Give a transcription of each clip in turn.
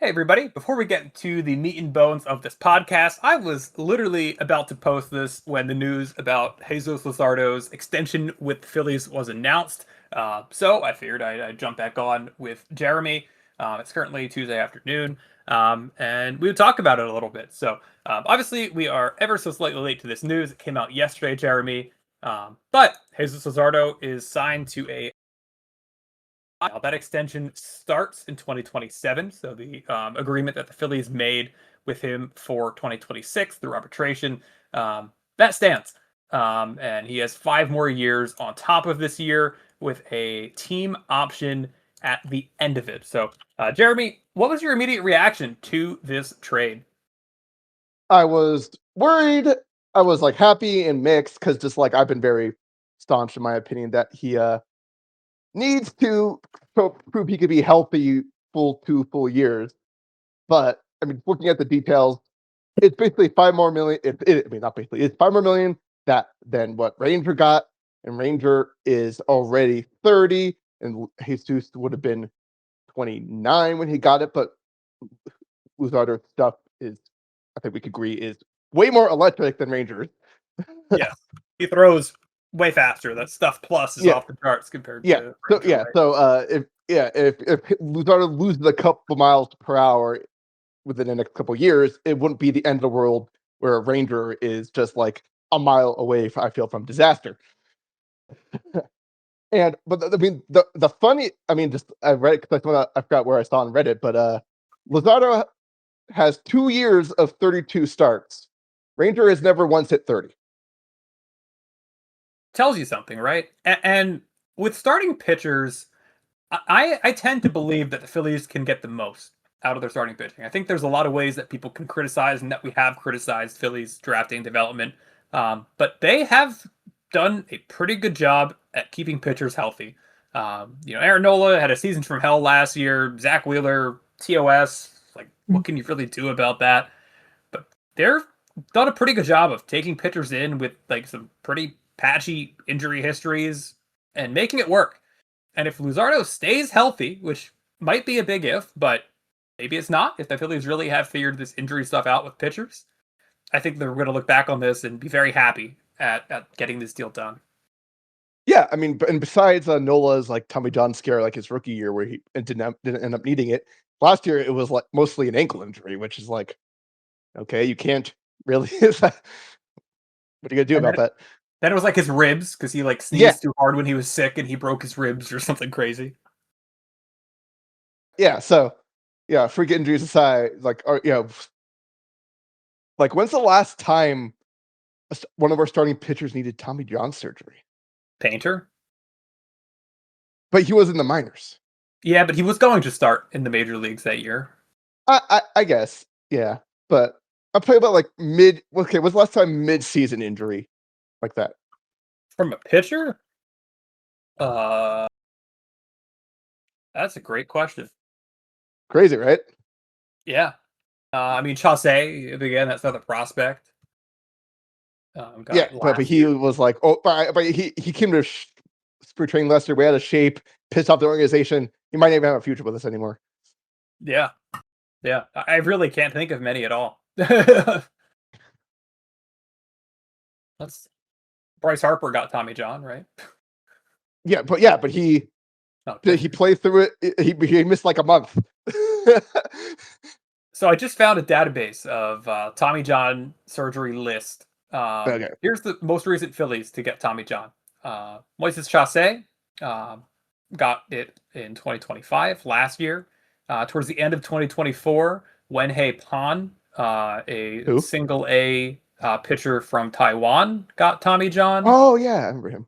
Hey, everybody. Before we get to the meat and bones of this podcast, I was literally about to post this when the news about Jesus Luzardo's extension with the Phillies was announced. So I figured I'd jump back on with Jeremy. It's currently Tuesday afternoon, and we would talk about it a little bit. So obviously, we are ever so slightly late to this news. It came out yesterday, Jeremy. But Jesus Luzardo is signed to a that extension starts in 2027. So the agreement that the Phillies made with him for 2026 through arbitration, that stands. And he has 5 more years on top of this year with a team option at the end of it. So, Jeremy, what was your immediate reaction to this trade? I was worried. I was like happy and mixed because just like I've been very staunch in my opinion that he needs to prove he could be healthy full 2 full years. But I mean, looking at the details, it's basically 5 more million. I mean, not basically, it's 5 more million that than what Ranger got, and Ranger is already 30, and Jesus would have been 29 when he got it. But Luzardo's stuff is, I think we could agree, is way more electric than Rangers. Yeah, he throws way faster. That stuff plus is Yeah, off the charts compared yeah. to So Ranger, yeah, right? so if Luzardo loses a couple miles per hour within the next couple years, it wouldn't be the end of the world where a Ranger is just like a mile away. I feel from disaster. And but I mean the funny, I mean, just I read it because I forgot where I saw on Reddit, but Luzardo has 2 years of 32 starts. Ranger has never once hit 30. Tells you something, right? And with starting pitchers, I tend to believe that the Phillies can get the most out of their starting pitching. I think there's a lot of ways that people can criticize and that we have criticized Phillies drafting development, but they have done a pretty good job at keeping pitchers healthy. Aaron Nola had a season from hell last year. Zach Wheeler, TOS. Like, what can you really do about that? But they're done a pretty good job of taking pitchers in with like some pretty patchy injury histories and making it work. And if Luzardo stays healthy, which might be a big if, but maybe it's not, if the Phillies really have figured this injury stuff out with pitchers, I think they're going to look back on this and be very happy at getting this deal done. Yeah, I mean, and besides Nola's like Tommy John scare, like his rookie year, where he didn't end up needing it. Last year, it was like mostly an ankle injury, which is like, okay, you can't really. What are you gonna do And about that? then it was like his ribs because he like Yeah, sneezed too hard when he was sick and he broke his ribs or something crazy. yeah. So, yeah, freak injuries aside, like, like when's the last time one of our starting pitchers needed Tommy John surgery? Painter? But he was in the minors. Yeah, but he was going to start in the major leagues that year. I guess, yeah, but I'm talking about like mid. Okay, what's the last time mid-season injury like that? From a pitcher? Uh, that's a great question. Crazy, right? Yeah. I mean, Chaussee, again, that's another prospect. Got Yeah, it but last he year. was like, oh, but he came to spring training last year, way out of shape, pissed off the organization. He might not even have a future with us anymore. Yeah. Yeah. I really can't think of many at all. That's Bryce Harper got Tommy John, right? But Not a he pitcher. played through it. He missed like a month. So I just found a database of Tommy John surgery list. Okay. Here's the most recent Phillies to get Tommy John. Moises Chaussee um, got it in 2025, last year. Towards the end of 2024, Wenhei Pan, a Who? single A pitcher from Taiwan, got Tommy John. Oh yeah, I remember him.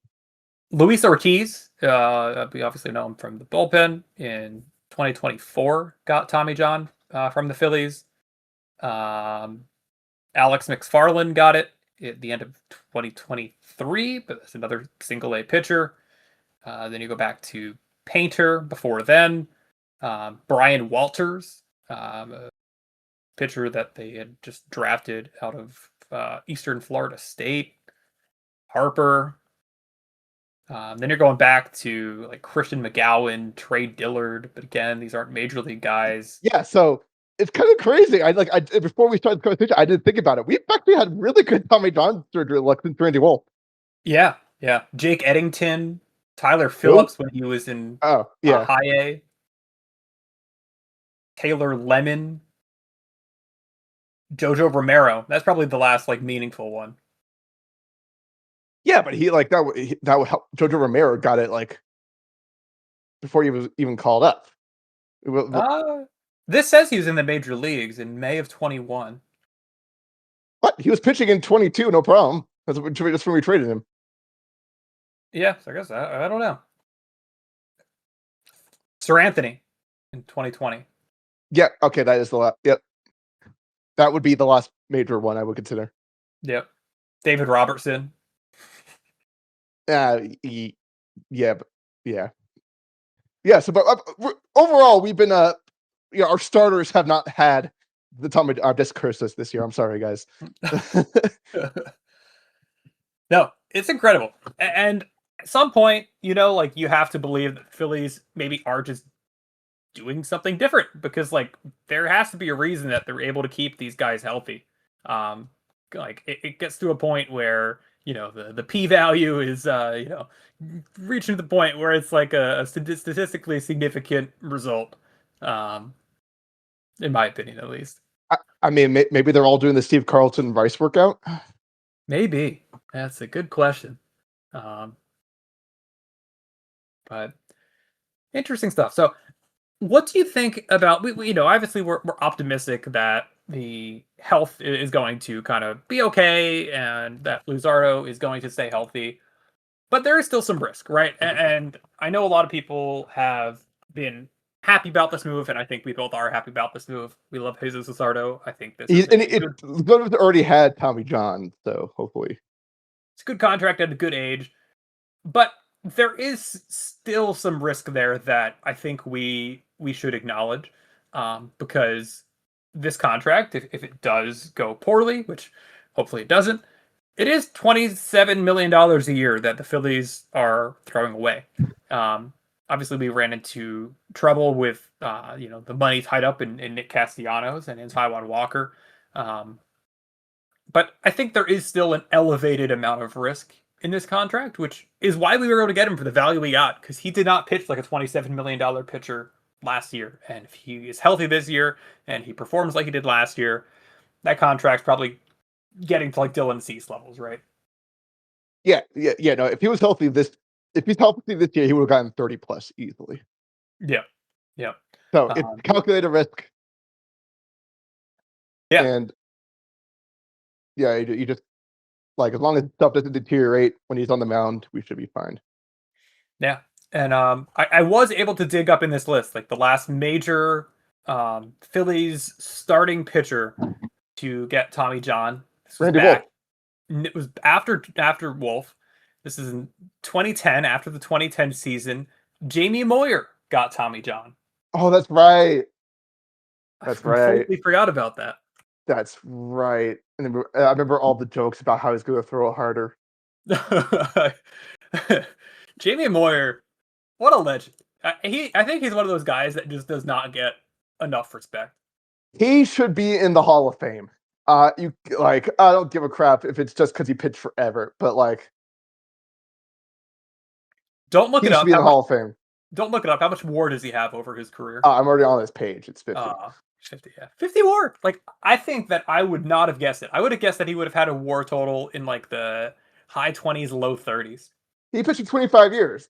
Luis Ortiz, we obviously know him from the bullpen in 2024, got Tommy John from the Phillies. Um, Alex McFarland got it at the end of 2023, but that's another single A pitcher. Then you go back to Painter before then. Brian Walters, a pitcher that they had just drafted out of Eastern Florida State. Harper. Then you're going back to like Christian McGowan, Trey Dillard, but again, these aren't major league guys. Yeah, so it's kind of crazy. I before we started the conversation, I didn't think about it. We've actually had really good Tommy John surgery luck since Randy Wolf. Yeah, yeah. Jake Eddington, Tyler Who? Phillips when he was in Oh, yeah. High A, Taylor Lemon, Jojo Romero. That's probably the last like meaningful one. Yeah, but he like that would help. Jojo Romero got it like before he was even called up. Uh, this says he was in the major leagues in May of 21. What? He was pitching in 22, no problem. That's when we traded him. Yeah, so I guess I don't know. Sir Anthony in 2020. Yeah, okay, that is the last. Yep, that would be the last major one I would consider. Yep. David Robertson. Yeah, but yeah. So, but overall, we've been our starters have not had the Tommy. I've just cursed us this year. I'm sorry, guys. No, it's incredible. And at some point, like you have to believe that Phillies maybe are just doing something different because like there has to be a reason that they're able to keep these guys healthy. Like it gets to a point where the p value is reaching the point where it's like a statistically significant result, in my opinion at least. I mean, maybe they're all doing the Steve Carlton Rice workout. Maybe that's a good question. But interesting stuff. So what do you think about we obviously we're optimistic that the health is going to kind of be okay and that Luzardo is going to stay healthy, but there is still some risk, right? And I know a lot of people have been happy about this move, and I think we both are happy about this move. We love Jesus Luzardo. I think this is It already had Tommy John, so hopefully it's a good contract at a good age. But there is still some risk there that I think we should acknowledge, because this contract, if it does go poorly, which hopefully it doesn't, it is $27 million a year that the Phillies are throwing away. Obviously, we ran into trouble with the money tied up in Nick Castellanos and in Taiwan Walker. But I think there is still an elevated amount of risk in this contract, which is why we were able to get him for the value we got, because he did not pitch like a $27 million pitcher last year. And if he is healthy this year and he performs like he did last year, that contract's probably getting to like Dylan Cease levels, right? yeah. No, if he's healthy this year, he would have gotten 30 plus easily. Yeah. Yeah. So it's calculated risk. Yeah. And yeah, you just like as long as stuff doesn't deteriorate when he's on the mound, we should be fine. Yeah. And I was able to dig up in this list like the last major Phillies starting pitcher to get Tommy John. This was Randy back. Wolf. It was after Wolf. This is in 2010, after the 2010 season. Jamie Moyer got Tommy John. Oh, that's right. That's I right. completely forgot about that. That's right. And then I remember all the jokes about how he's going to throw it harder. Jamie Moyer, what a legend. I think he's one of those guys that just does not get enough respect. He should be in the Hall of Fame. You like, I don't give a crap if it's just because he pitched forever, but like, don't look he it should up. be in the Hall of Fame. Don't look it up. How much WAR does he have over his career? I'm already on this page. It's 50. 50, yeah. 50 WAR. Like, I think that I would not have guessed it. I would have guessed that he would have had a WAR total in like the high 20s, low 30s. He pitched for 25 years.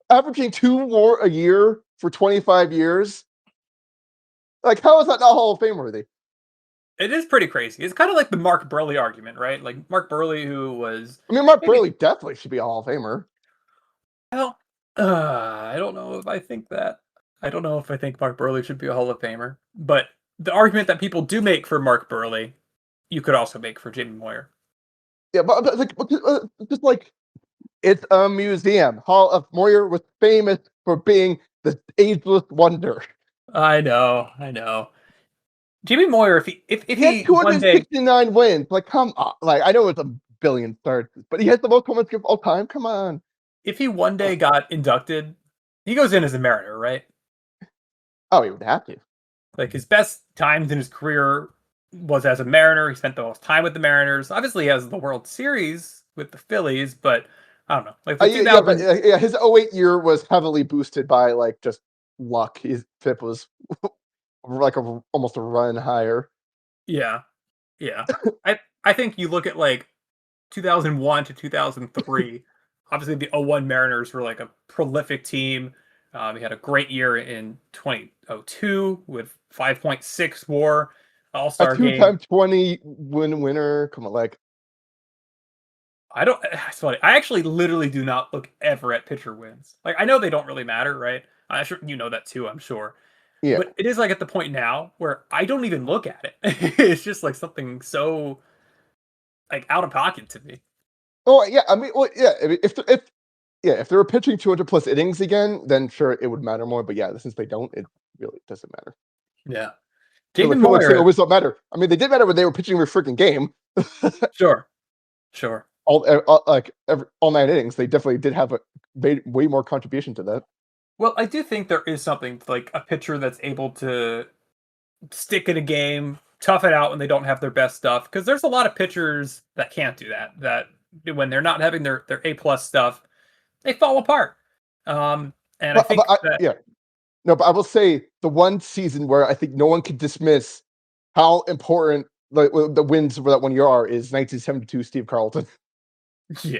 Averaging 2 WAR a year for 25 years. Like, how is that not Hall of Fame worthy? It is pretty crazy. It's kind of like the Mark Burley argument, right? Like Mark Burley, who was. I mean, Mark Burley definitely should be a Hall of Famer. Well, I don't know if I think that. I don't know if I think Mark Burley should be a Hall of Famer. But the argument that people do make for Mark Burley, you could also make for Jamie Moyer. Yeah, but like, just like, it's a museum. Hall of Moyer was famous for being the ageless wonder. I know. Jimmy Moyer, if he had 269 wins, like come on, like I know it's a billion starts, but he has the most home runs of all time. Come on. If he one day got inducted, he goes in as a Mariner, right? Oh, he would have to. Like his best times in his career was as a Mariner. He spent the most time with the Mariners. Obviously, he has the World Series with the Phillies, but I don't know. Like the Yeah, but 2000, yeah, his '08 year was heavily boosted by like just luck. His FIP was like almost a run higher. yeah, yeah. I think you look at like 2001 to 2003. Obviously, the '01 Mariners were like a prolific team. He had a great year in 2002 with 5.6 WAR, All A Star game. two-time 20 win winner. Come on, like I don't. It's funny. I actually literally do not look ever at pitcher wins. Like I know they don't really matter, right? I'm sure you know that too. I'm sure, yeah. but it is like at the point now where I don't even look at it. It's just like something so like out of pocket to me. Oh yeah, I mean, well, yeah. I mean, if they were pitching 200 plus innings again, then sure it would matter more. But yeah, since they don't, it really doesn't matter. Yeah, Because Jamie like people would say, Moyer. always don't matter. I mean, they did matter when they were pitching their freaking game. Sure, sure. All 9 innings, they definitely did have a made way more contribution to that. Well, I do think there is something to, like a pitcher that's able to stick in a game, tough it out when they don't have their best stuff. Because there's a lot of pitchers that can't do that. That when they're not having their A+ stuff, they fall apart. And I think that Yeah, no, but I will say the one season where I think no one can dismiss how important the wins for that 1 year are is 1972 Steve Carlton. yeah,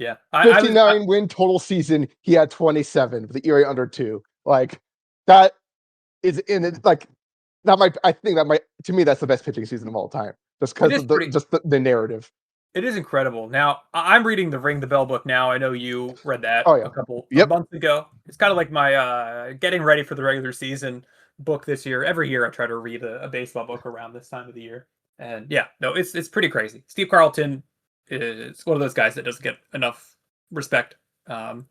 yeah. I was 59 win total season. He had 27 with the ERA under 2. Like that is in it. Like that might. I think that might. To me, that's the best pitching season of all time. Just it because is of the pretty. just the narrative. It is incredible. Now I'm reading the Ring the Bell book now. I know you read that Oh a yeah. couple of Yep. months ago. It's kind of like my getting ready for the regular season book this year. Every year I try to read a baseball book around this time of the year. And yeah, no, it's pretty crazy. Steve Carlton is one of those guys that doesn't get enough respect. Um,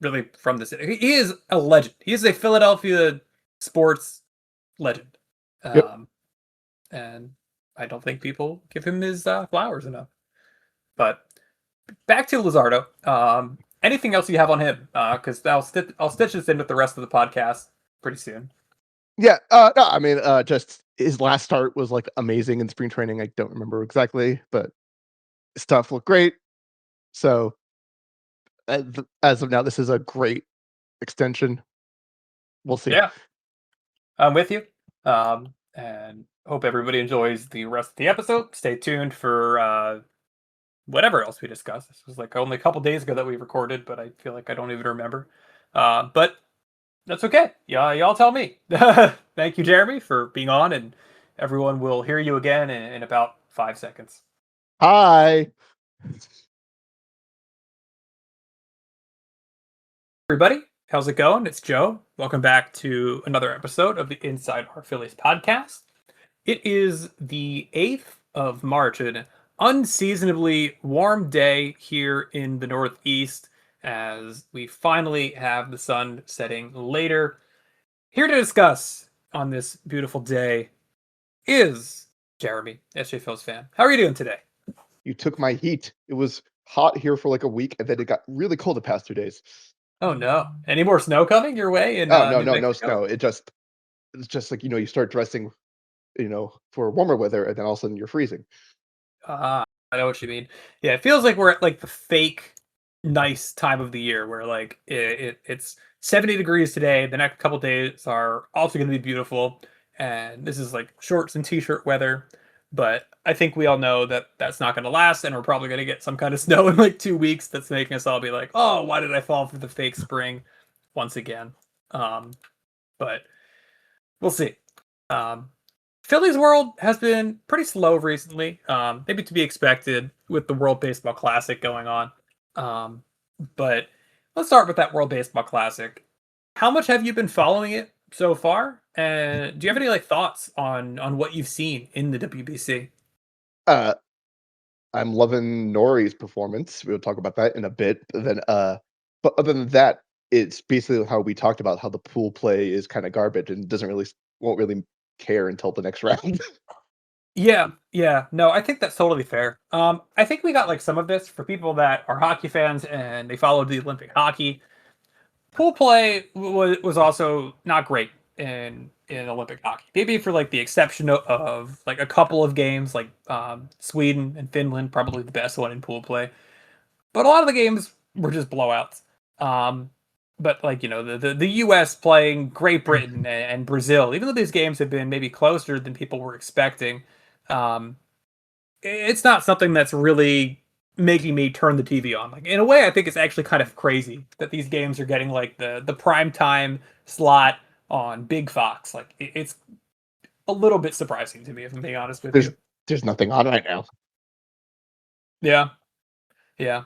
really from the city. He is a legend. He is a Philadelphia sports legend. Yep. Um, and I don't think people give him his flowers enough. But back to Luzardo. Anything else you have on him? Because I'll stitch this in with the rest of the podcast pretty soon. Yeah. No, I mean, just his last start was like amazing in spring training. I don't remember exactly, but stuff looked great. So as of now, this is a great extension. We'll see. Yeah, I'm with you. And hope everybody enjoys the rest of the episode. Stay tuned for whatever else we discuss. This was like only a couple days ago that we recorded, but I feel like I don't even remember. But that's okay. Yeah, y'all tell me. Thank you, Jeremy, for being on, and everyone will hear you again in about 5 seconds. Hi. Everybody, how's it going? It's Joe. Welcome back to another episode of the Inside Our Phillies podcast. It is the 8th of March, an unseasonably warm day here in the Northeast as we finally have the sun setting later. Here to discuss on this beautiful day is Jeremy, SJ Phil's fan. How are you doing today? You took my heat. It was hot here for like a week, and then it got really cold the past 2 days. Oh no. Any more snow coming your way in Oh no, New no, no Mexico? snow. It's just like you start dressing, for warmer weather, and then all of a sudden you're freezing. I know what you mean. Yeah, it feels like we're at like the fake nice time of the year where like it's 70 degrees today. The next couple days are also going to be beautiful, and this is like shorts and t-shirt weather. But I think we all know that that's not going to last, and we're probably going to get some kind of snow in like 2 weeks. That's making us all be like, "Oh, why did I fall for the fake spring once again?" But we'll see. Um, Phillies World has been pretty slow recently, maybe to be expected with the World Baseball Classic going on. Um, but let's start with that World Baseball Classic. How much have you been following it so far? And do you have any like thoughts on what you've seen in the WBC? Uh, I'm loving Nori's performance. We'll talk about that in a bit. But other than that, it's basically how we talked about how the pool play is kind of garbage and won't really care until the next round. Yeah, yeah. No, I think that's totally fair. I think we got like some of this for people that are hockey fans and they followed the Olympic hockey. Pool play was also not great in Olympic hockey. Maybe for like the exception of like a couple of games, like Sweden and Finland, probably the best one in pool play. But a lot of the games were just blowouts. Um, but like the U.S. playing Great Britain and Brazil, even though these games have been maybe closer than people were expecting, um, it's not something that's really making me turn the TV on. Like in a way, I think it's actually kind of crazy that these games are getting like the prime time slot on Big Fox. Like it's a little bit surprising to me, if I'm being honest with There's you. there's nothing on right now. Yeah, yeah.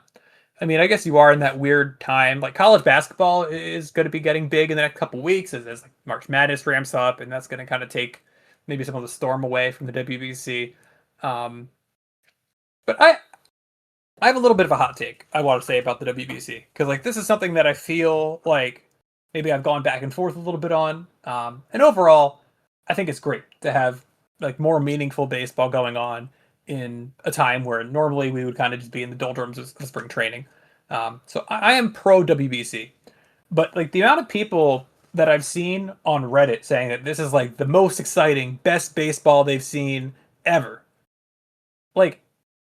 I mean, I guess you are in that weird time. Like college basketball is going to be getting big in the next couple weeks as like March Madness ramps up, and that's going to kind of take maybe some of the storm away from the WBC. Um, but I have a little bit of a hot take I want to say about the WBC because like this is something that I feel like maybe I've gone back and forth a little bit on. And overall, I think it's great to have like more meaningful baseball going on in a time where normally we would kind of just be in the doldrums of spring training. So I am pro WBC, but like the amount of people that I've seen on Reddit saying that this is like the most exciting, best baseball they've seen ever. Like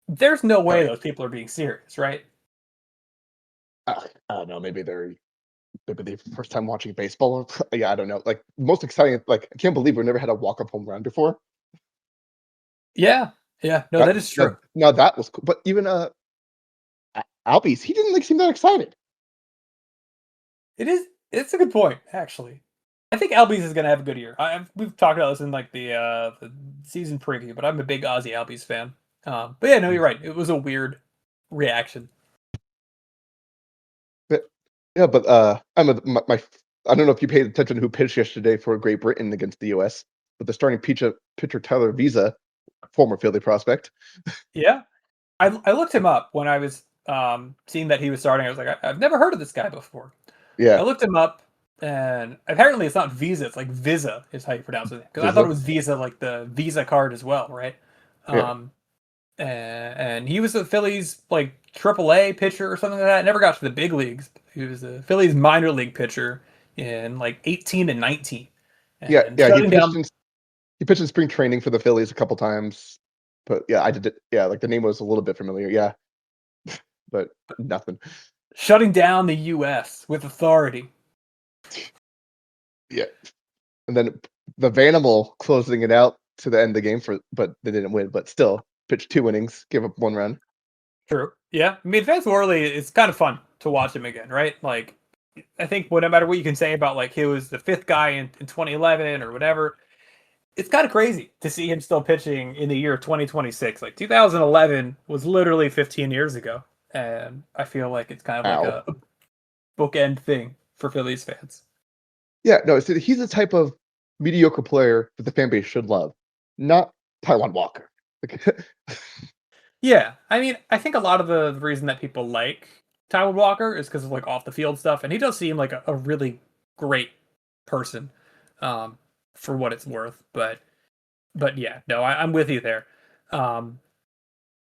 there's no way Sorry. those people are being serious, right? I don't know. Maybe the first time watching baseball. Yeah, I don't know. Like most exciting. Like I can't believe we've never had a walk up home run before. Yeah. Yeah. No, that is true. Now that was cool. But even Albies, he didn't like seem that excited. It is. It's a good point, actually. I think Albies is gonna have a good year. We've talked about this in like the season preview, but I'm a big Ozzy Albies fan. But yeah, no, you're right. It was a weird reaction. But yeah, but I don't know if you paid attention to who pitched yesterday for Great Britain against the U.S. But the starting pitcher Tyler Visa, former Philly prospect. Yeah, I looked him up when I was seeing that he was starting. I was like, I've never heard of this guy before. I Yeah, looked him up, and apparently it's not Visa. It's like Visa is how you pronounce it. Because I thought it Visa. was Visa, like the Visa card as well, right? Yeah, Um, and he was the Phillies like AAA pitcher or something like that. Never got to the big leagues. He was the Phillies minor league pitcher in like 18 and 19, and yeah. shutting down. He pitched in spring training for the Phillies a couple times. But yeah, I did it. Yeah, like the name was a little bit familiar. Yeah, but nothing. Shutting down the U.S. with authority. Yeah, and then the Vanimal closing it out to the end of the game but they didn't win. But still, pitched 2 innings, gave up 1 run. True. Yeah. I mean, Vance Worley, it's kind of fun to watch him again, right? Like, I think no matter what you can say about like he was the fifth guy in 2011 or whatever, it's kind of crazy to see him still pitching in the year of 2026. Like 2011 was literally 15 years ago, and I feel like it's kind of like Ow. a bookend thing for Phillies fans. Yeah, no, so he's the type of mediocre player that the fan base should love, not Taiwan Walker. Like, Yeah, I mean, I think a lot of the reason that people like Tywin Walker is because of like off the field stuff, and he does seem like a really great person, um, for what it's worth. But yeah, no, I'm with you there. Um,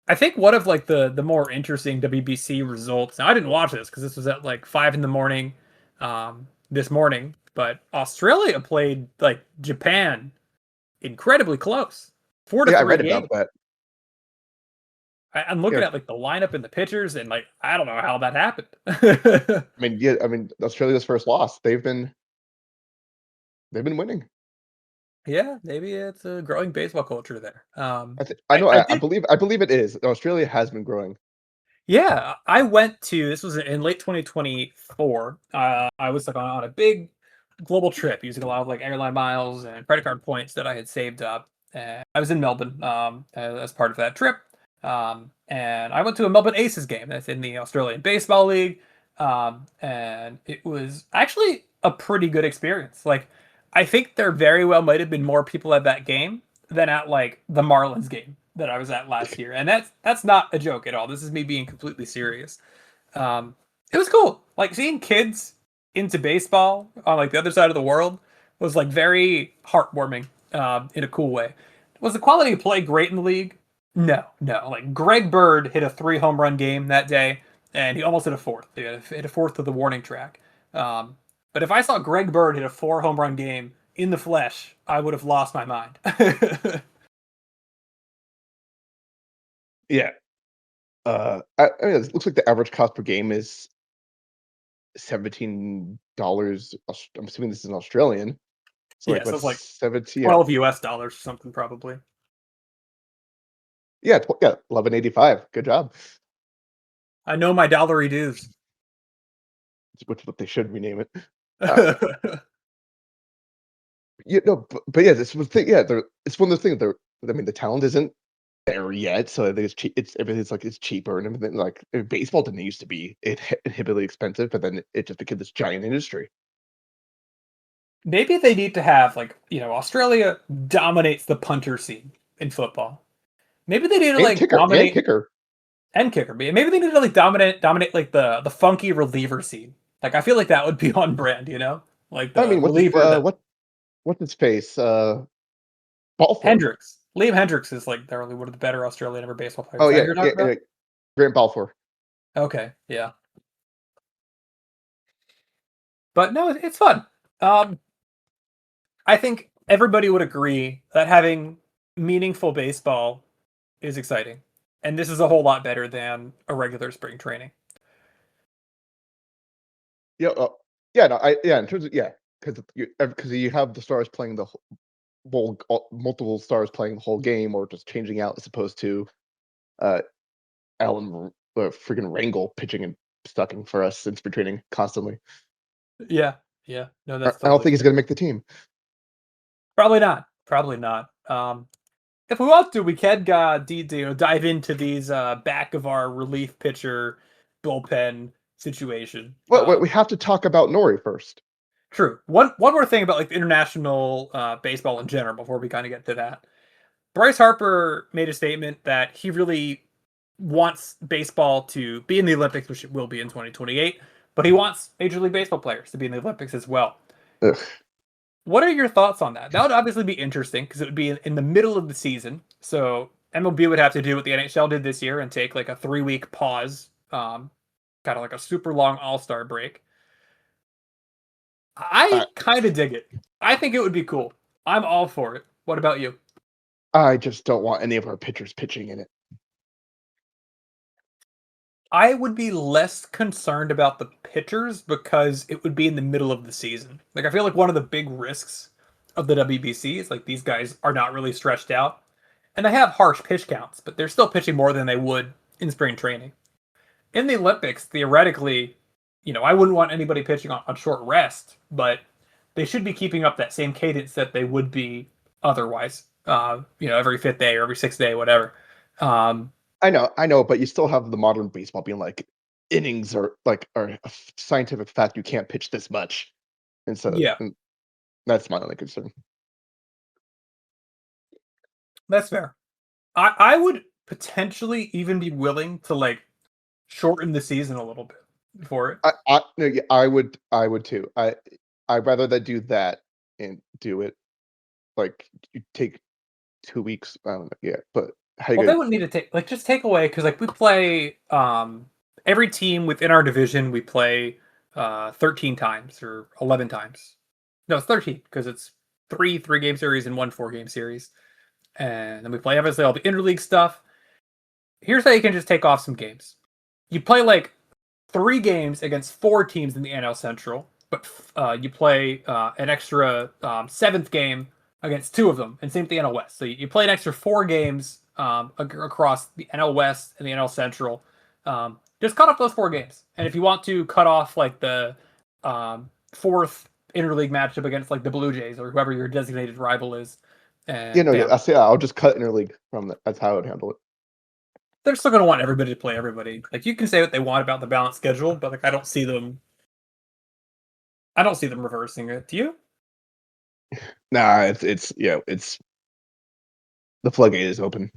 I think one of like the more interesting WBC results. Now I didn't watch this because this was at like 5 in the morning, this morning. But Australia played like Japan incredibly close, four to yeah, I three read game. about that. I'm looking Yeah, at like the lineup and the pitchers, and like I don't know how that happened. I mean Australia's first loss. They've been winning. Yeah, maybe it's a growing baseball culture there. I know. I I did. believe it is. Australia has been growing. Yeah, I went to this was in late 2024. I was like on a big global trip using a lot of like airline miles and credit card points that I had saved up. And I was in Melbourne as part of that trip. And I went to a Melbourne Aces game that's in the Australian Baseball League. And it was actually a pretty good experience. Like, I think there very well might have been more people at that game than at like the Marlins game that I was at last year. And that's not a joke at all. This is me being completely serious. Um, it was cool. Like seeing kids into baseball on like the other side of the world was like very heartwarming in a cool way. Was the quality of play great in the league? No, no. Like Greg Bird hit a 3 home run game that day, and he almost hit a fourth. He hit a fourth to the warning track. Um, but if I saw Greg Bird hit a 4 home run game in the flesh, I would have lost my mind. Yeah. I mean, it looks like the average cost per game is $17. I'm assuming this is an Australian. So Yeah, like so what's it's like 70? Yeah, 12 US dollars or something probably. yeah, 11.85. Good job. I know my dollary dues. Which is what they should rename it. But yeah, this was thing. Yeah, it's one of those things. I mean, the talent isn't there yet, so I think it's cheap. Everything's like it's cheaper and everything. Like baseball didn't used to be inhibitantly expensive, but then it just became this giant industry. Maybe they need to have like, Australia dominates the punter scene in football. Maybe they need to And like kicker, and dominate kicker. and kicker. Maybe they need to like dominate like the funky reliever scene. Like I feel like that would be on brand, like I the mean, reliever that what's his face? Balfour. Hendricks. Liam Hendricks is like literally one of the better Australian ever baseball players. Oh Is that who yeah, you're yeah, talking yeah, about? Grant Balfour. Okay, yeah. But no, it's fun. Um, I think everybody would agree that having meaningful baseball is exciting. And this is a whole lot better than a regular spring training. Yeah, yeah, no, yeah. In terms of because you have the stars playing the multiple stars playing the whole game, or just changing out as opposed to uh Alan freaking Rangel pitching and sucking for us in spring training constantly. Yeah, yeah. No, I that's don't totally think he's true. going to make the team. Probably not. Probably not. If we want to, we can dive into these back of our relief pitcher bullpen situation. Well, we have to talk about Nori first. True. One more thing about like the international baseball in general before we kind of get to that. Bryce Harper made a statement that he really wants baseball to be in the Olympics, which it will be in 2028, but he wants Major League Baseball players to be in the Olympics as well. Ugh. What are your thoughts on that? That would obviously be interesting because it would be in the middle of the season. So MLB would have to do what the NHL did this year and take like a 3-week pause, kind of like a super long All-Star break. I I, kind of dig it. I think it would be cool. I'm all for it. What about you? I just don't want any of our pitchers pitching in it. I would be less concerned about the pitchers because it would be in the middle of the season. Like I feel like one of the big risks of the WBC is like these guys are not really stretched out. And they have harsh pitch counts, but they're still pitching more than they would in spring training. In the Olympics, theoretically, I wouldn't want anybody pitching on short rest, but they should be keeping up that same cadence that they would be otherwise. Every fifth day or every sixth day, whatever. Um, I know, but you still have the modern baseball being like innings are a scientific fact. You can't pitch this much, and so yeah, that's my only concern. that's fair. I would potentially even be willing to like shorten the season a little bit for it. No, yeah, I would too. I'd rather that do that and do it like you take 2 weeks. I don't know. Yeah, but how you Well, they gonna? wouldn't need to just take away because like we play every team within our division we play 13 times or 11 times. No, it's 13 because it's three game series and one 4-game series, and then we play obviously all the interleague stuff. Here's how you can just take off some games. You play like 3 games against 4 teams in the NL Central, but you play an extra 7th game against 2 of them, and same with the NL West. So you play an extra 4 games across the NL West and the NL Central. Just cut off those 4 games, and if you want to cut off like the fourth interleague matchup against like the Blue Jays or whoever your designated rival is, Yeah, and no, yeah. bam, I say I'll just cut interleague from that. That's how I would handle it. they're still going to want everybody to play everybody. Like you can say what they want about the balanced schedule, but like I don't see them. I don't see them reversing it. Do you? Nah, it's the floodgate is open.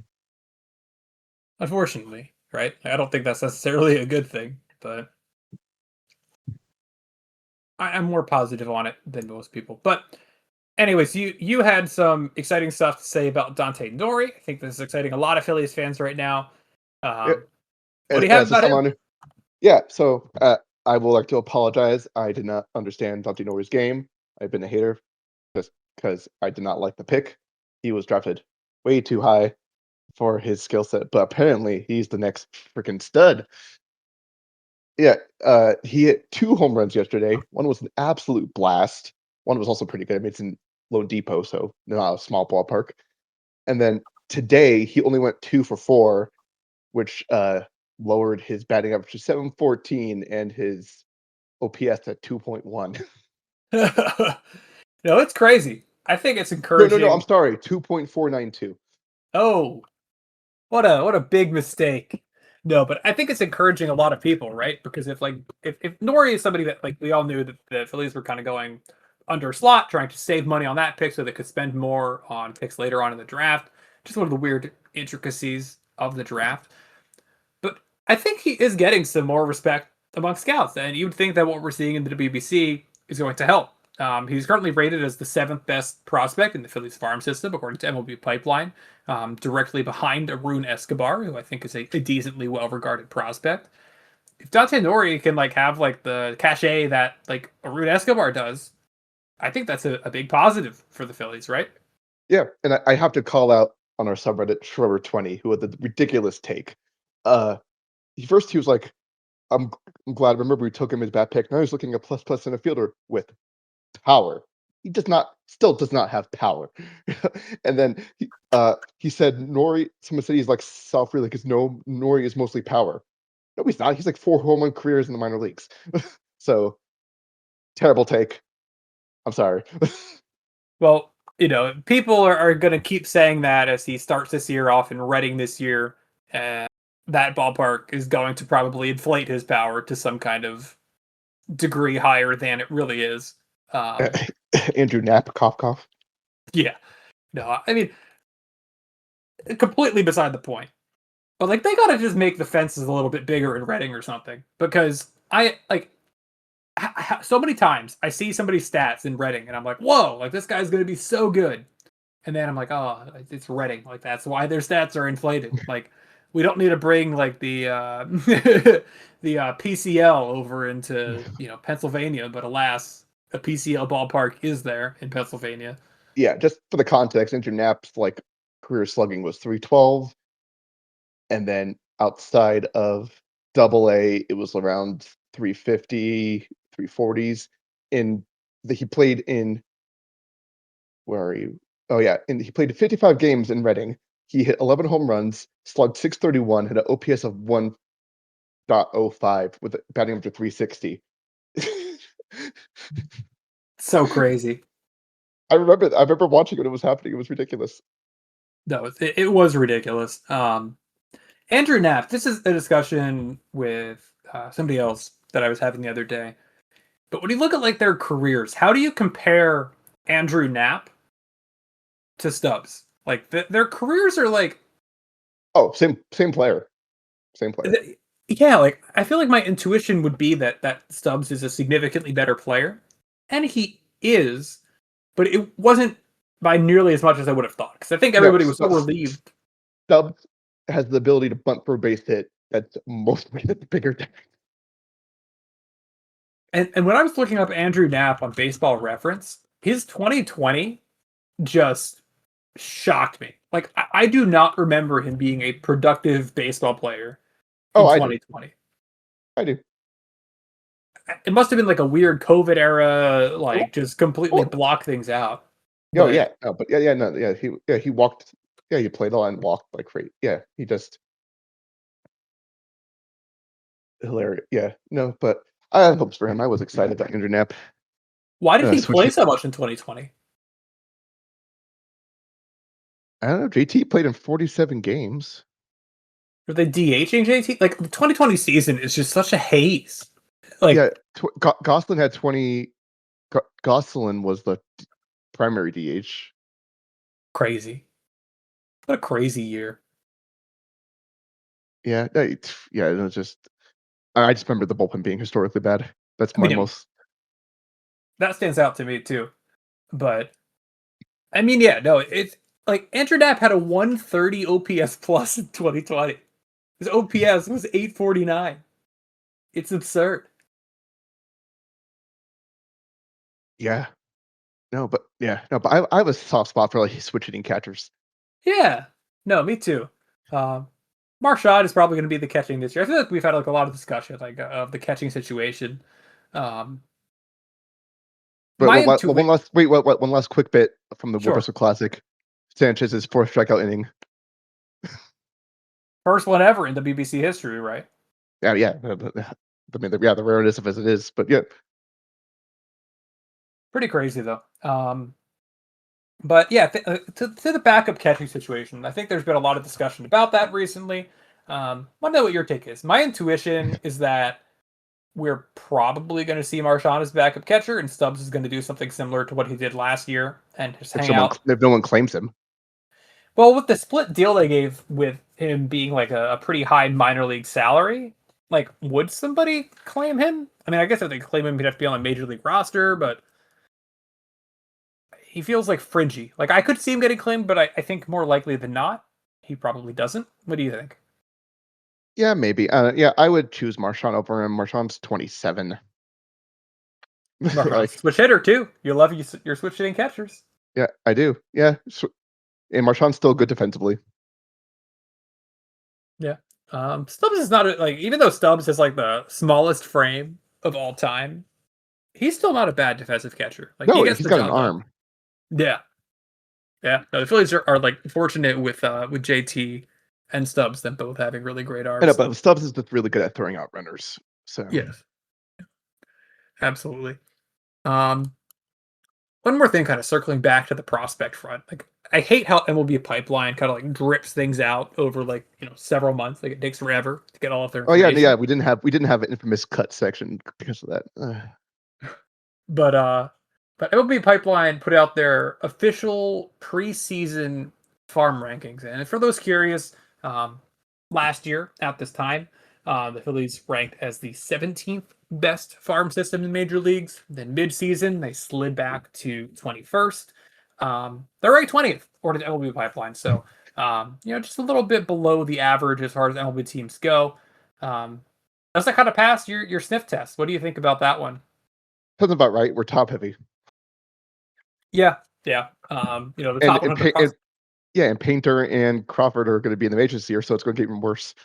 Unfortunately, right? I don't think that's necessarily a good thing, but I'm more positive on it than most people. But anyways, you had some exciting stuff to say about Dante Nori. I think this is exciting a lot of Phillies fans right now. Yeah, What do you have so about him? someone, yeah. So I would like to apologize. I did not understand Dante Norris' game. I've been a hater. Just because I did not like the pick. He was drafted way too high for his skill set, but apparently he's the next freaking stud. Yeah, he hit 2 home runs yesterday. One was an absolute blast. One was also pretty good. I mean, it's in Lone Depot, so not a small ballpark. And then today he only went 2 for 4, which lowered his batting average to 714 and his OPS at 2.1. No, it's crazy. I think it's No, I'm encouraging. sorry, 2.492. Oh, what a big mistake. No, but I think it's encouraging a lot of people, right? Because if Nori is somebody that like we all knew that the Phillies were kind of going under slot, trying to save money on that pick so they could spend more on picks later on in the draft. Just one of the weird intricacies of the draft. But I think he is getting some more respect among scouts, and you'd think that what we're seeing in the WBC is going to help. He's currently rated as the 7th best prospect in the Phillies farm system, according to MLB Pipeline, directly behind Arun Escobar, who I think is a decently well-regarded prospect. If Dante Nori can have the cachet that Arun Escobar does, I think that's a big positive for the Phillies, right? Yeah, and I have to call out on our subreddit Schroeder20, who had the ridiculous take. Uh, he was like, I'm glad. Remember, we took him as bad pick. Now he's looking at plus in a fielder with power. He still does not have power. And then he said Nori. Someone said he's like self-reliant because no, Nori is mostly power. No, he's not. He's like 4 home run careers in the minor leagues. So terrible take. I'm sorry. Well, people are going to keep saying that as he starts this year off in Reading this year. And that ballpark is going to probably inflate his power to some kind of degree higher than it really is. Andrew Knapp, cough. Yeah. No, I mean, completely beside the point. But they got to just make the fences a little bit bigger in Reading or something. Because so many times I see somebody's stats in Reading and I'm like, whoa, this guy's going to be so good. And then I'm like, oh, it's Reading. That's why their stats are inflated. We don't need to bring the PCL over into Pennsylvania, but alas, a PCL ballpark is there in Pennsylvania. Yeah, just for the context, Andrew Knapp's career slugging was 312, and then outside of Double A, it was around 350, 340s. He played in where are you? Oh yeah, and he played 55 games in Reading. He hit 11 home runs, slugged 631, had an OPS of 1.05 with a batting average of 360. So crazy. I remember watching when it was happening. It was ridiculous. No, it was ridiculous. Andrew Knapp. This is a discussion with somebody else that I was having the other day. But when you look at their careers, how do you compare Andrew Knapp to Stubbs? Their careers are Oh, same player. Same player. yeah, I feel like my intuition would be that Stubbs is a significantly better player, and he is, but it wasn't by nearly as much as I would have thought. Because I think No, everybody was so relieved. Stubbs has the ability to bunt for a base hit. That's mostly the bigger difference. And when I was looking up Andrew Knapp on Baseball Reference, his 2020 just shocked me. I do not remember him being a productive baseball player in Oh, I do. 2020. I do. It must have been a weird COVID era, just completely Oh, block things out. oh But yeah. No, but no, he walked. Yeah, he played a lot and walked like crazy. Yeah, he just hilarious. Yeah, no, but I had hopes for him. I was excited about Andrew Knapp. why did he play Switching. so much in 2020? I don't know. JT played in 47 games. Were they DHing JT? The 2020 season is just such a haze. Like Yeah, Gosselin had 20. Gosselin was the primary DH. crazy. What a crazy year. Yeah, yeah. It was just. I just remember the bullpen being historically bad. That's I my mean, most. that stands out to me too. But I mean, yeah, no, it's Andrew Knapp had a 130 OPS plus in 2020. His OPS was 849. It's absurd. Yeah, No, but yeah, no, but I have a soft spot for like switch hitting catchers. Yeah. No, me too. Um, Marshad is probably going to be the catching this year. I feel like we've had like a lot of discussion like of the catching situation. Um, But my one intuition, last wait, one last quick bit from the sure, Warpester Classic. Sanchez's fourth strikeout inning. first one ever in WBC history, right? Yeah, yeah. I mean, yeah, the rareness of as it is, but yeah, Pretty crazy though. But yeah, to the backup catching situation, I think there's been a lot of discussion about that recently. Want to know what your take is. My intuition is that we're probably going to see Marshawn as backup catcher, and Stubbs is going to do something similar to what he did last year and just hang out. if no one claims him. Well, with the split deal they gave with him being like a pretty high minor league salary, like would somebody claim him? I mean, I guess if they claim him, he'd have to be on a major league roster, but he feels like fringy. Like I could see him getting claimed, but I think more likely than not, he probably doesn't. What do you think? Yeah, maybe. Yeah, I would choose Marshawn over him. Marshawn's 27. Marshawn's Like, switch hitter too. You love your switch hitting catchers. yeah, I do. Yeah, and Marshawn's still good defensively. Yeah. Stubbs is not like even though Stubbs has like the smallest frame of all time, he's still not a bad defensive catcher. Like he No, gets he's the got an job done. arm. Yeah. Yeah. No, the Phillies are like fortunate with JT and Stubbs, them both having really great I know, arms. but Stubbs is just really good at throwing out runners. So Yes. Absolutely. Um One more thing, kind of circling back to the prospect front. Like, I hate how MLB Pipeline kind of like drips things out over like several months. Like it takes forever to get all of their oh yeah, yeah, information. we didn't have an infamous cut section because of that. But but MLB Pipeline put out their official preseason farm rankings, and for those curious, um, last year at this time, the Phillies ranked as the 17th best farm system in major leagues. Then mid-season, they slid back to 21st. They're ranked 20th according to MLB Pipeline, so just a little bit below the average as far as MLB teams go. Um, does that kind of pass your sniff test? What do you think about that one? Sounds about right. We're top heavy. Yeah, yeah. The And top 100 yeah, and Painter and Crawford are going to be in the majors this year, so it's going to get even worse.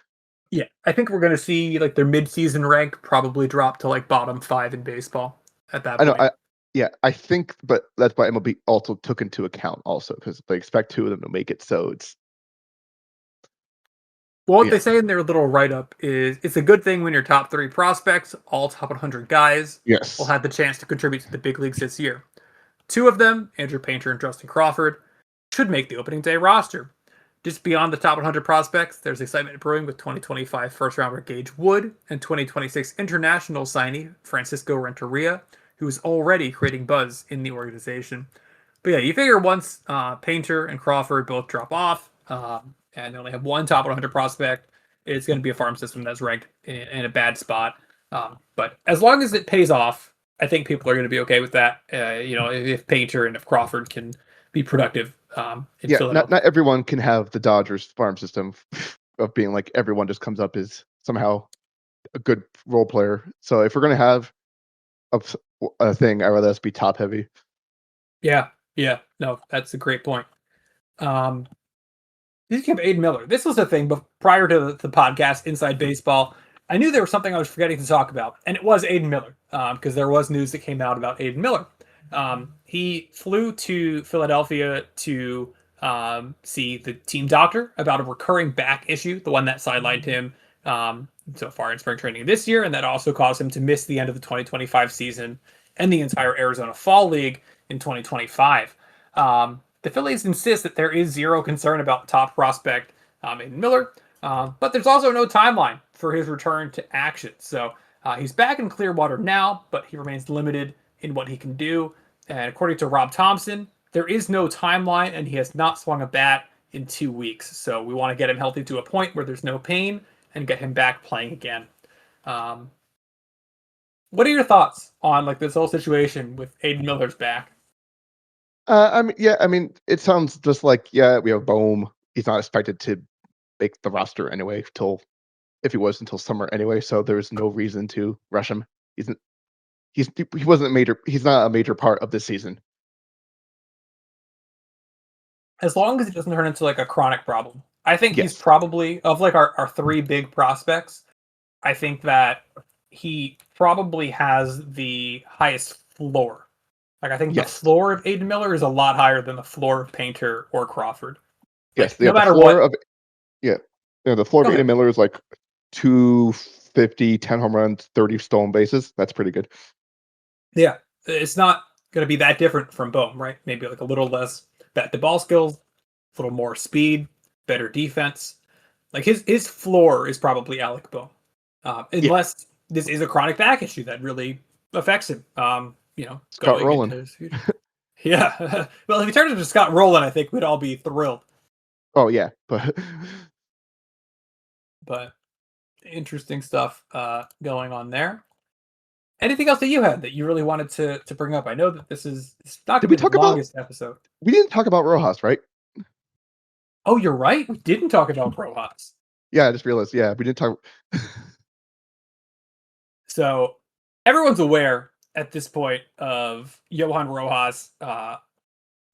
yeah, I think we're gonna see like their mid-season rank probably drop to like bottom 5 in baseball at that I know. point. Yeah, I think, but that's why MLB also took into account also because they expect two of them to make it. So Well, what yeah, they say in their little write-up is it's a good thing when your top 3 prospects, all top 100 guys, will yes, have the chance to contribute to the big leagues this year. Two of them, Andrew Painter and Justin Crawford, should make the opening day roster. Just beyond the top 100 prospects, there's excitement brewing with 2025 first rounder Gage Wood and 2026 international signee Francisco Renteria, who is already creating buzz in the organization. But yeah, you figure once Painter and Crawford both drop off and they only have one top 100 prospect, it's going to be a farm system that's ranked in a bad spot. But as long as it pays off, I think people are going to be okay with that. If Painter and if Crawford can be productive in yeah. Philadelphia. Not everyone can have the Dodgers farm system of being like everyone just comes up as somehow a good role player. So if we're going to have a, a thing, I'd rather us be top heavy. Yeah, yeah, no, that's a great point. Um, Speaking of Aiden Miller, this was a thing, but prior to the podcast, Inside Baseball, I knew there was something I was forgetting to talk about, and it was Aiden Miller, because there was news that came out about Aiden Miller. He flew to Philadelphia to see the team doctor about a recurring back issue, the one that sidelined him so far in spring training this year, and that also caused him to miss the end of the 2025 season and the entire Arizona Fall League in 2025. The Phillies insist that there is zero concern about the top prospect, Aiden Miller, but there's also no timeline for his return to action. So he's back in Clearwater now, but he remains limited in what he can do. And according to Rob Thompson, there is no timeline, and he has not swung a bat in 2 weeks. So we want to get him healthy to a point where there's no pain and get him back playing again. Um, what are your thoughts on like this whole situation with Aiden Miller's back? I mean, yeah, I mean, it sounds just like yeah, we have Bohm. He's not expected to make the roster anyway till if he was until summer anyway. So there's no reason to rush him. He's he wasn't a major. He's not a major part of this season. as long as it doesn't turn into like a chronic problem. I think he's Yes. probably of like our three big prospects. I think that he probably has the highest floor. Like I think the Yes. floor of Aiden Miller is a lot higher than the floor of Painter or Crawford. Yes. Like Yeah. no matter what, Yeah. Yeah. The floor go of Aiden ahead. Miller is like 250, 10 home runs, 30 stolen bases. That's pretty good. Yeah, it's not going to be that different from Bohm, right? Maybe like a little less bat to ball skills, a little more speed, better defense. Like his floor is probably Alec Bohm, Yeah. unless this is a chronic back issue that really affects him. Scott Going Rowland. into his future. Yeah, well, if he turns into Scott Rowland, I think we'd all be thrilled. Oh yeah, but But interesting stuff going on there. Anything else that you had that you really wanted to bring up? I know that it's not did going we to be talk the about? longest episode. We didn't talk about Rojas, right? Oh, you're right. We didn't talk about Rojas. Yeah, I just realized. Yeah, we didn't talk. So everyone's aware at this point of Johan Rojas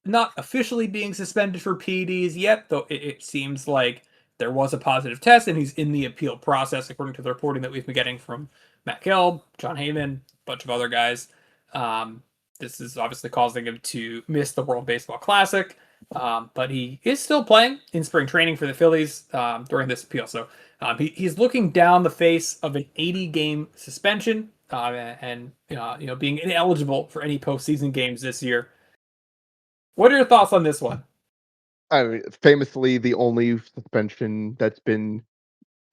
not officially being suspended for PEDs yet, though it seems like there was a positive test and he's in the appeal process, according to the reporting that we've been getting from Matt Gelb, John Heyman, a bunch of other guys. Um, this is obviously causing him to miss the World Baseball Classic, but he is still playing in spring training for the Phillies during this appeal. So he's looking down the face of an 80-game suspension and being ineligible for any postseason games this year. What are your thoughts on this one? I mean, famously, the only suspension that's been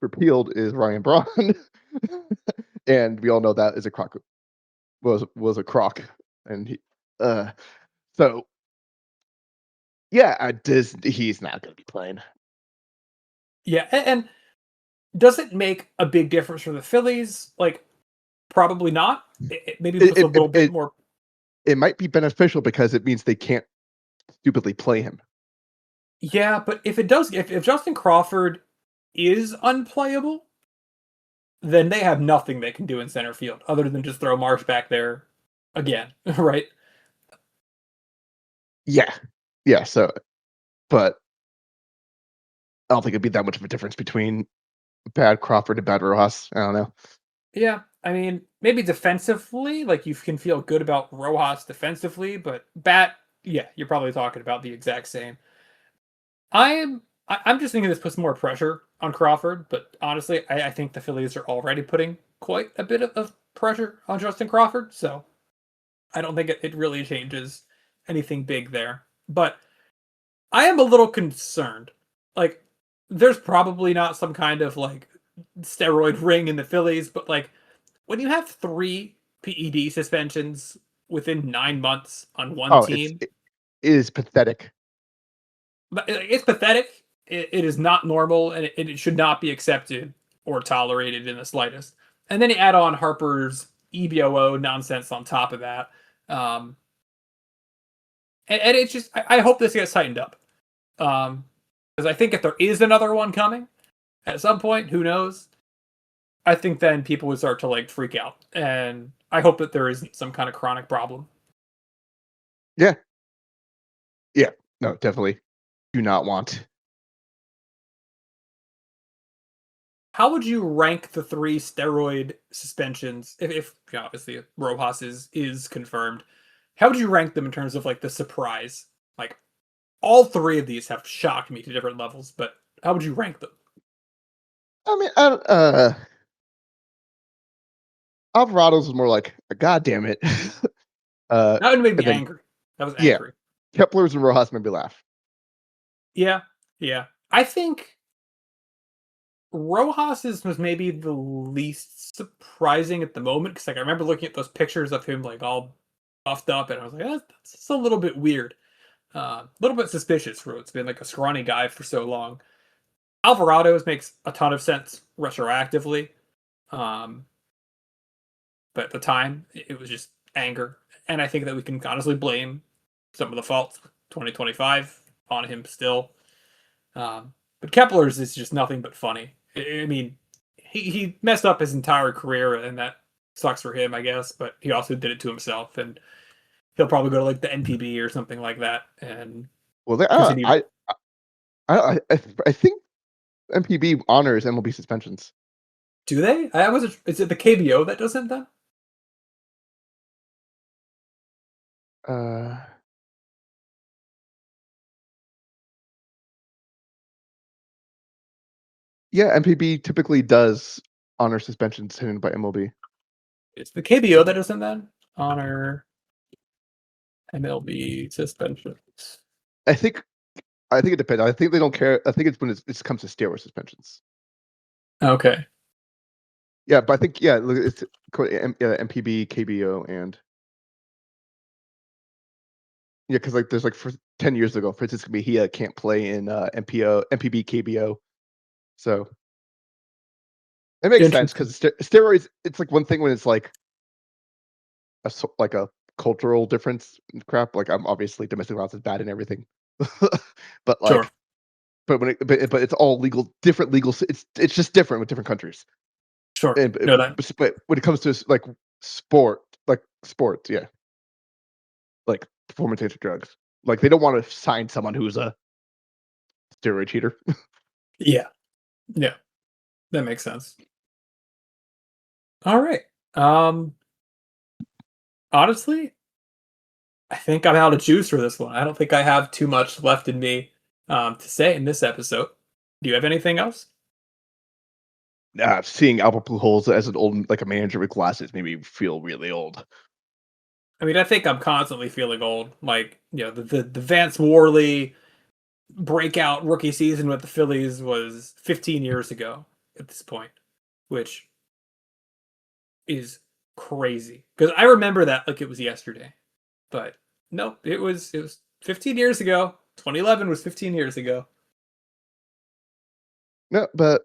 repealed is Ryan Braun, and we all know that is a crock. Was a crock, and uh, so yeah, he's not going to be playing. Yeah, and does it make a big difference for the Phillies? Like, probably not. It maybe It puts a it, it little bit it more. it might be beneficial because it means they can't stupidly play him. Yeah, but if it does, if Justin Crawford is unplayable, then they have nothing they can do in center field other than just throw Marsh back there again, right? Yeah, yeah. So, but I don't think it'd be that much of a difference between bad Crawford and bad Rojas. I don't know. Yeah, I mean, maybe defensively, like you can feel good about Rojas defensively, but yeah, you're probably talking about the exact same. I'm just thinking this puts more pressure on Crawford, but honestly, I think the Phillies are already putting quite a bit of pressure on Justin Crawford, so I don't think it really changes anything big there. But I am a little concerned. Like, there's probably not some kind of like steroid ring in the Phillies, but like when you have three PED suspensions within 9 months on one Oh, team, it is pathetic. it's pathetic. It is not normal, and it should not be accepted or tolerated in the slightest. And then you add on Harper's EBOO nonsense on top of that. Um, and it's just, I hope this gets tightened up. Because I think if there is another one coming at some point, who knows? I think then people would start to like freak out. And I hope that there isn't some kind of chronic problem. Yeah, yeah. No, definitely do not want. How would you rank the three steroid suspensions if obviously Rojas is confirmed? How would you rank them in terms of like the surprise? Like all three of these have shocked me to different levels, but how would you rank them? I mean, Alvarado's was more like, God damn it. uh, That would make me and then angry. That was yeah, angry. Kepler's and Rojas made me laugh. Yeah, yeah. I think Rojas's was maybe the least surprising at the moment because like I remember looking at those pictures of him like all buffed up, and I was like, that's just a little bit weird. A little bit suspicious for it's been like a scrawny guy for so long. Alvarado's makes a ton of sense retroactively, um, but at the time it was just anger, and I think that we can honestly blame some of the faults 2025 on him still. But Kepler's is just nothing but funny. I mean, he messed up his entire career, and that sucks for him, I guess. But he also did it to himself, and he'll probably go to like the NPB or something like that, and Well, they, Continue. I think MPB honors MLB suspensions. Do they? I was. Is it the KBO that doesn't then? Uh, yeah, MPB typically does honor suspensions handed by MLB. It's the KBO that doesn't then honor MLB suspensions. I think I think it depends. I think they don't care. I think it's when it comes to steroid suspensions. Okay. Yeah, but I think yeah, look, it's MPB, KBO, and yeah, because like there's like for 10 years ago, Francisco Mejia can't play in MPB, KBO. So it makes sense Interesting. because steroids. It's like one thing when it's like like a cultural difference and crap. Like I'm obviously domestic violence is bad and everything, but Sure. like but it's all legal, different legal. It's just different with different countries. Sure. And No, that. but when it comes to like sports, yeah, like performance enhancing drugs, like they don't want to sign someone who's a steroid cheater. Yeah. Yeah. That makes sense. All right. Um. Honestly, I think I'm out of juice for this one. I don't think I have too much left in me to say in this episode. Do you have anything else? Seeing Albert Pujols as an old like a manager with glasses made me feel really old. I mean, I think I'm constantly feeling old. Like, the Vance Worley breakout rookie season with the Phillies was 15 years ago at this point, which is crazy. Because I remember that like it was yesterday. But no, it was 15 years ago. 2011 was 15 years ago. No, but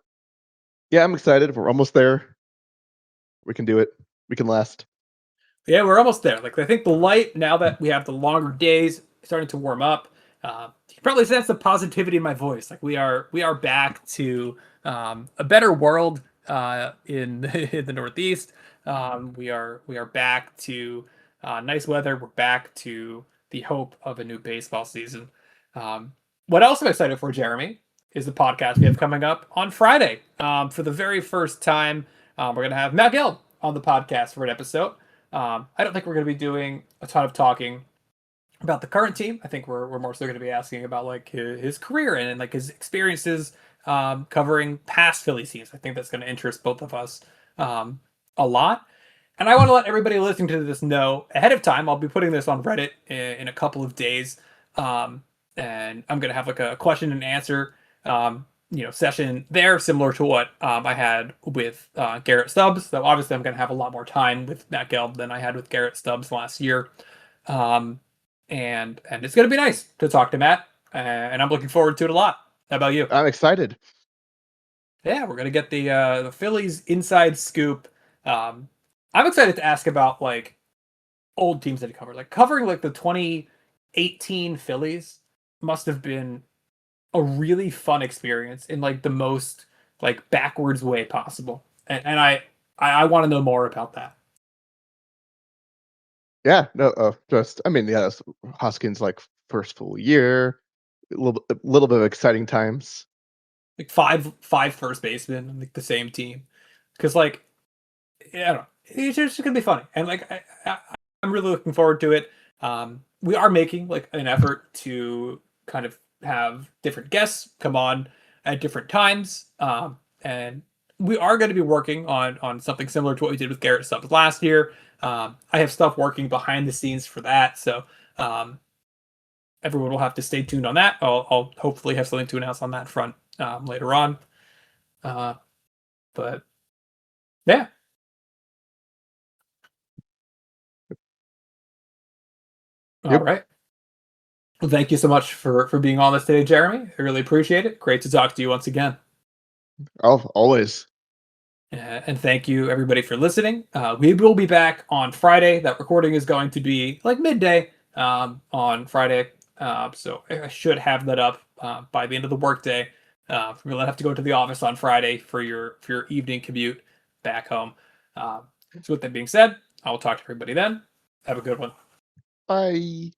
yeah, I'm excited. We're almost there. We can do it. We can last. Yeah, we're almost there. Like I think the light now that we have the longer days starting to warm up. You can probably sense the positivity in my voice. Like we are back to a better world in in the Northeast. We are back to nice weather. We're back to the hope of a new baseball season. What else I'm excited for, Jeremy, is the podcast we have coming up on Friday. For the very first time, we're gonna have Matt Gelb on the podcast for an episode. I don't think we're going to be doing a ton of talking about the current team. I think we're more so going to be asking about like his career and like his experiences covering past Philly teams. I think that's going to interest both of us a lot. And I want to let everybody listening to this know ahead of time. I'll be putting this on Reddit in a couple of days, and I'm going to have like a question and answer session there, similar to what I had with Garrett Stubbs. So obviously, I'm going to have a lot more time with Matt Gelb than I had with Garrett Stubbs last year, and it's going to be nice to talk to Matt, and I'm looking forward to it a lot. How about you? I'm excited. Yeah, we're gonna get the Phillies inside scoop. Um, I'm excited to ask about like old teams that he covered. Like covering like the 2018 Phillies must have been a really fun experience in like the most like backwards way possible. And I want to know more about that. Yeah, no, just I mean, yeah, Hoskins like first full year, a little bit of exciting times. Like five first basemen on like the same team. Because like I don't know, it's just gonna be funny. And like I'm really looking forward to it. We are making like an effort to kind of have different guests come on at different times, and we are going to be working on something similar to what we did with Garrett Stubbs last year. I have stuff working behind the scenes for that, so um, everyone will have to stay tuned on that. I'll hopefully have something to announce on that front later on. Uh, but yeah, all Yep. right. Well, thank you so much for being on this today, Jeremy. I really appreciate it. Great to talk to you once again. Always. And thank you everybody for listening. We will be back on Friday. That recording is going to be like midday on Friday. So I should have that up by the end of the workday. We'll have to go to the office on Friday for your evening commute back home. So with that being said, I will talk to everybody then. Have a good one. Bye.